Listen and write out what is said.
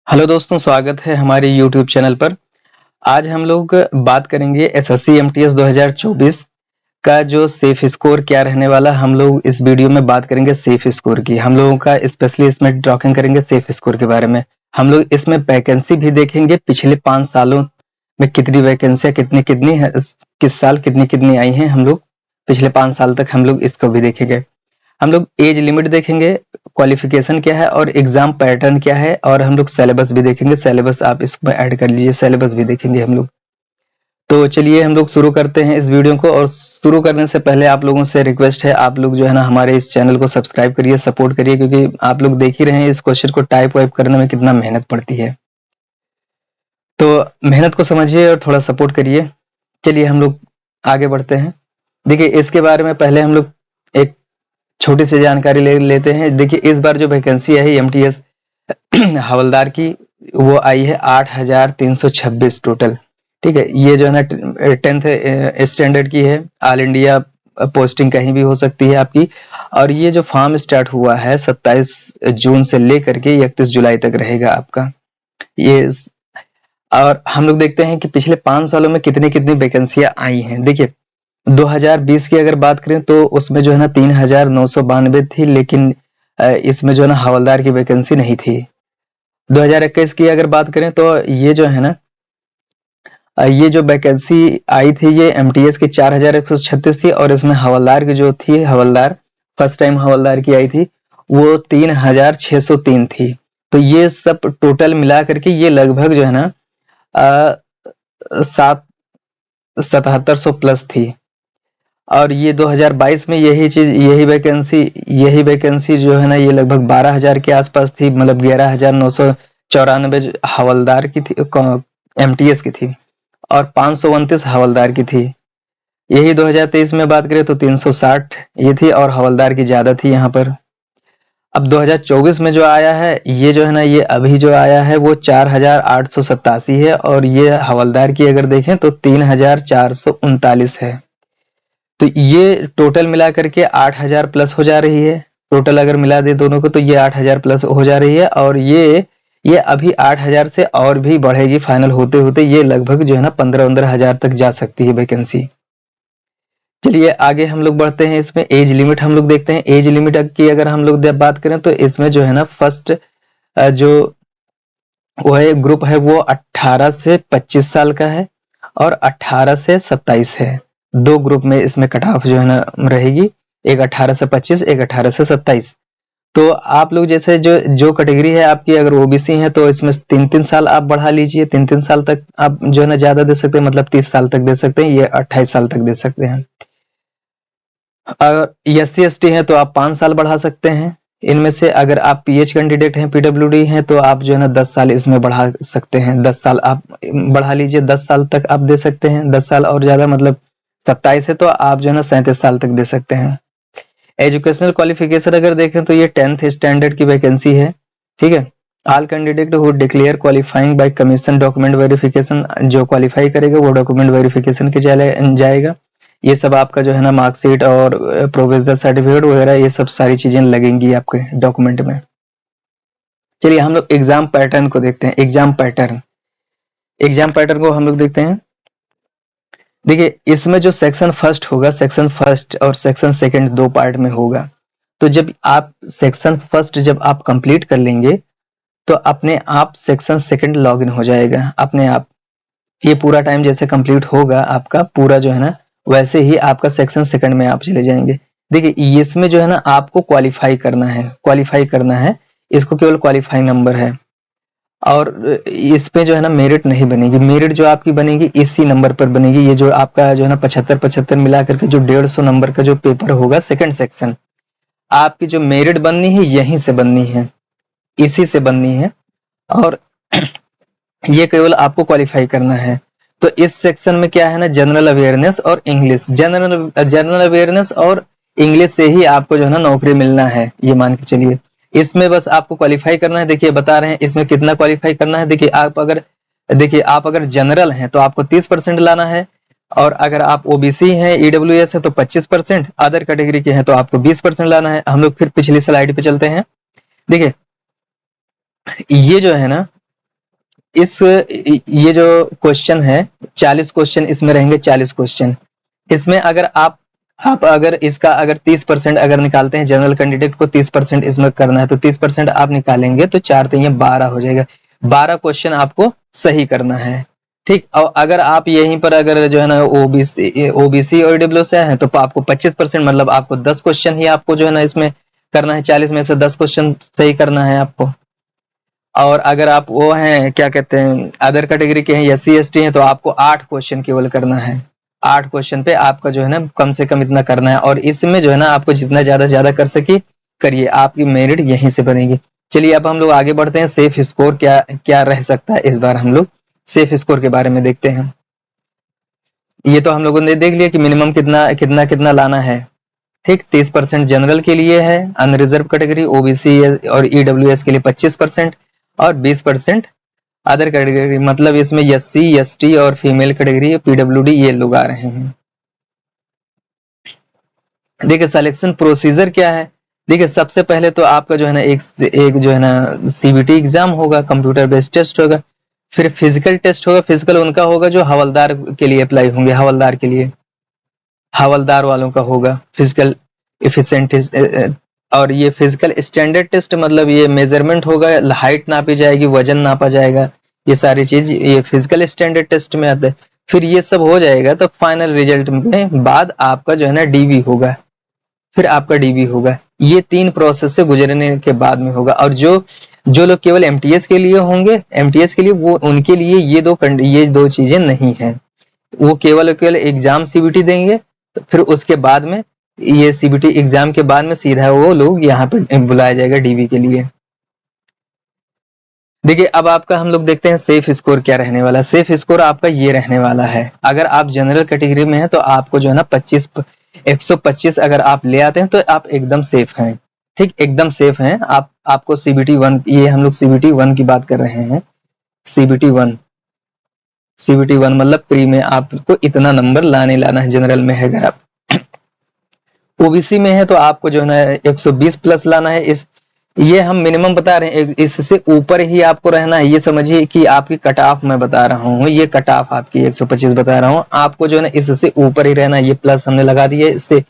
Hello दोस्तों, स्वागत है हमारे YouTube चैनल पर। आज हम लोग बात करेंगे एसएससी एमटीएस 2024 का जो सेफ स्कोर क्या रहने वाला। हम लोग इस वीडियो में बात करेंगे सेफ स्कोर की। हम लोगों का स्पेशली इसमें टॉकिंग करेंगे सेफ स्कोर के बारे में। हम लोग इसमें वैकेंसी भी देखेंगे, पिछले 5 सालों में कितनी वैकेंसियां कितनी है, किस साल कितनी आई हैं। हम लोग पिछले 5 साल तक हम लोग इसको भी देखेंगे। हम लोग एज लिमिट देखेंगे, क्वालिफिकेशन क्या है और एग्जाम पैटर्न क्या है, और हम लोग सिलेबस भी देखेंगे। सिलेबस आप इसमें ऐड कर लीजिए, सिलेबस भी देखेंगे हम लोग। तो चलिए हम लोग शुरू करते हैं इस वीडियो को। और शुरू करने से पहले आप लोगों से रिक्वेस्ट है, आप लोग जो है ना हमारे इस चैनल को सब्सक्राइब करिए, सपोर्ट करिए, क्योंकि आप लोग देख ही रहे हैं इस क्वेश्चन को टाइप वाइप करने में कितना मेहनत पड़ती है। तो मेहनत को समझिए और थोड़ा सपोर्ट करिए। चलिए हम लोग आगे बढ़ते हैं। देखिए, इसके बारे में पहले हम लोग एक छोटी सी जानकारी लेते हैं। देखिए, इस बार जो वैकेंसी है एमटीएस हवलदार की, वो आई है 8,326 टोटल। ठीक है, ये जो है ना 10th स्टैंडर्ड की है। ऑल इंडिया पोस्टिंग कहीं भी हो सकती है आपकी। और ये जो फॉर्म स्टार्ट हुआ है 27 जून से लेकर के 31 जुलाई तक रहेगा आपका ये। और हम लोग देखते हैं कि पिछले 5 सालों में कितनी कितनी वैकेंसियां आई हैं। देखिए, 2020 की अगर बात करें तो उसमें जो है ना 3,992 थी, लेकिन इसमें जो है ना हवलदार की वैकेंसी नहीं थी। 2021 की अगर बात करें तो ये जो है ना ये जो वैकेंसी आई थी ये एमटीएस की 4,136 थी, और इसमें हवलदार की जो थी, हवलदार फर्स्ट टाइम हवलदार की आई थी, वो 3,603 थी। तो ये सब टोटल मिला करके ये लगभग जो है ना 7,7700 प्लस थी। और ये 2022 में यही वैकेंसी जो है ना ये लगभग 12,000 के आसपास थी, मतलब 11,994 हवलदार की थी, एमटीएस की थी, और 529 हवलदार की थी। यही 2023 में बात करें तो 360 ये थी, और हवलदार की ज्यादा थी यहाँ पर। अब 2024 में जो आया है ये जो है ना, ये अभी जो आया है वो 4,887 है, और ये हवलदार की अगर देखें तो 3,439 है। तो ये टोटल मिला करके 8,000 प्लस हो जा रही है। टोटल अगर मिला दे दोनों को तो ये 8,000 प्लस हो जा रही है, और ये अभी 8,000 से और भी बढ़ेगी। फाइनल होते होते ये लगभग जो है ना 15-15 हजार तक जा सकती है वैकेंसी। चलिए आगे हम लोग बढ़ते हैं। इसमें एज लिमिट हम लोग देखते हैं। एज लिमिट की अगर हम लोग बात करें तो इसमें जो है ना फर्स्ट जो वो है ग्रुप है वो 18 से 25 साल का है, और 18 से 27 है। 2 ग्रुप में इसमें कट ऑफ जो है ना रहेगी, एक 18 से 25, एक 18 से 27। तो आप लोग जैसे जो कैटेगरी है आपकी, अगर ओबीसी है तो इसमें 3-3 साल आप बढ़ा लीजिए। 3-3 साल तक आप जो है ना ज्यादा दे सकते हैं, मतलब 30 साल तक दे सकते हैं, ये 28 साल तक दे सकते हैं। अगर एससी एसटी है तो आप 5 साल बढ़ा सकते हैं। इनमें से अगर आप पीएच कैंडिडेट हैं, पीडब्ल्यूडी हैं, तो आप जो है ना 10 साल इसमें बढ़ा सकते हैं। 10 साल आप बढ़ा लीजिए, 10 साल तक आप दे सकते हैं। 10 साल और ज्यादा मतलब 27 है तो आप जो है ना 37 साल तक दे सकते हैं। एजुकेशनल क्वालिफिकेशन अगर देखें तो ये 10th स्टैंडर्ड की वैकेंसी है। ठीक है, all candidate who declare qualifying bye commission document verification, जो क्वालिफाई करेगा वो डॉक्यूमेंट वेरिफिकेशन के जाएगा। ये सब आपका जो है ना मार्कशीट और प्रोविजनल सर्टिफिकेट वगैरह ये सब सारी चीजें लगेंगी आपके डॉक्यूमेंट में। चलिए हम लोग एग्जाम पैटर्न को देखते हैं। एग्जाम पैटर्न को हम लोग देखते हैं। देखिए, इसमें जो सेक्शन फर्स्ट होगा, सेक्शन फर्स्ट और सेक्शन सेकंड 2 पार्ट में होगा। तो जब आप सेक्शन फर्स्ट जब आप कंप्लीट कर लेंगे तो अपने आप सेक्शन सेकंड लॉगिन हो जाएगा अपने आप। ये पूरा टाइम जैसे कंप्लीट होगा आपका पूरा जो है ना, वैसे ही आपका सेक्शन सेकंड में आप चले जाएंगे। देखिए, इसमें जो है ना आपको क्वालिफाई करना है। इसको केवल क्वालिफाई नंबर है, और इस पे जो है ना मेरिट नहीं बनेगी। मेरिट जो आपकी बनेगी इसी नंबर पर बनेगी। ये जो आपका जो है ना 75-75 मिला करके जो 150 नंबर का जो पेपर होगा सेकंड सेक्शन, आपकी जो मेरिट बननी है यहीं से बननी है, इसी से बननी है। और ये केवल आपको क्वालिफाई करना है। तो इस सेक्शन में क्या है ना, जनरल अवेयरनेस और इंग्लिश, जनरल अवेयरनेस और इंग्लिश से ही आपको जो है ना नौकरी मिलना है, ये मान के चलिए। इसमें बस आपको क्वालिफाई करना है। देखिए बता रहे हैं इसमें कितना क्वालिफाई करना है। देखिए आप अगर जनरल हैं तो आपको 30% लाना है, और अगर आप ओबीसी हैं, ईडब्ल्यूएस है तो 25%, अदर कैटेगरी के हैं तो आपको 20% लाना है। हम लोग फिर पिछली स्लाइड पे चलते हैं। देखिए, ये जो है ना इस ये जो क्वेश्चन है 40 क्वेश्चन इसमें रहेंगे, 40 क्वेश्चन इसमें अगर आप अगर इसका अगर 30% अगर निकालते हैं, जनरल कैंडिडेट को 30% इसमें करना है तो 30% आप निकालेंगे तो 4 3 12 हो जाएगा। 12 क्वेश्चन आपको सही करना है, ठीक। और अगर आप यहीं पर अगर जो है ना ओबीसी और ईडब्ल्यू से हैं तो आपको 25% मतलब आपको 10 क्वेश्चन ही आपको जो है ना इसमें करना है, 40 में से 10 क्वेश्चन सही करना है आपको। और अगर आप वो हैं क्या कहते हैं अदर कैटेगरी के हैं, SC ST हैं, तो आपको 8 क्वेश्चन केवल करना है। 8 क्वेश्चन पे आपका जो है ना कम से कम इतना करना है, और इसमें जो है ना आपको जितना ज्यादा से ज्यादा कर सके करिए, आपकी मेरिट यहीं से बनेगी। चलिए अब हम लोग आगे बढ़ते हैं। सेफ स्कोर क्या क्या रह सकता है, इस बार हम लोग सेफ स्कोर के बारे में देखते हैं। ये तो हम लोगों ने देख लिया कि मिनिमम कितना कितना कितना लाना है, ठीक। 30% जनरल के लिए है, अनरिजर्व कैटेगरी ओबीसी और ईडब्ल्यूएस के लिए 25% और 20% अदर कैटेगरी, मतलब इसमें SC ST और फीमेल कैटेगरी PWD ये लोग आ रहे हैं। देखिए सिलेक्शन प्रोसीजर क्या है। देखिए सबसे पहले तो आपका जो है ना एक जो है ना CBT एग्जाम होगा, कंप्यूटर बेस्ड टेस्ट होगा, फिर फिजिकल टेस्ट होगा। फिजिकल उनका होगा जो हवलदार के लिए अप्लाई होंगे, हवलदार के लिए, हवलदार वालों का होगा फिजिकल एफिशिएंट। और ये फिजिकल स्टैंडर्ड टेस्ट मतलब ये मेजरमेंट होगा, हाइट नापी जाएगी, वजन नापा जाएगा, ये सारी चीज ये फिजिकल स्टैंडर्ड टेस्ट में आता है। फिर ये सब हो जाएगा तो फाइनल रिजल्ट में बाद आपका जो है ना DV होगा, फिर आपका DV होगा। ये 3 प्रोसेस से गुजरने के बाद में होगा। और जो लोग केवल MTS के लिए होंगे, MTS के लिए वो उनके लिए ये दो चीजें नहीं है। वो केवल एग्जाम CBT देंगे, तो फिर उसके बाद में ये CBT एग्जाम के बाद में सीधा वो लोग यहाँ पे बुलाया जाएगा DV के लिए। देखिए अब आपका हम लोग देखते हैं सेफ स्कोर क्या रहने वाला है। सेफ स्कोर आपका ये रहने वाला है, अगर आप जनरल कैटेगरी में हैं तो आपको जो है ना 125 अगर आप ले आते हैं तो आप एकदम सेफ हैं, ठीक, एकदम सेफ हैं। आपको CBT 1, ये हम लोग CBT 1 की बात कर रहे हैं। CBT 1 मतलब प्री में आपको इतना नंबर लाना है। जनरल में है, अगर आप OBC में है तो आपको जो है ना 120 प्लस लाना है। ये हम मिनिमम बता रहे हैं, इससे ऊपर ही आपको रहना है। ये समझिए कि आपकी कट ऑफ मैं बता रहा हूँ, ये कट ऑफ आपकी 125 बता रहा हूँ, आपको जो है ना इससे ऊपर ही रहना है। ये प्लस हमने लगा दिया, इससे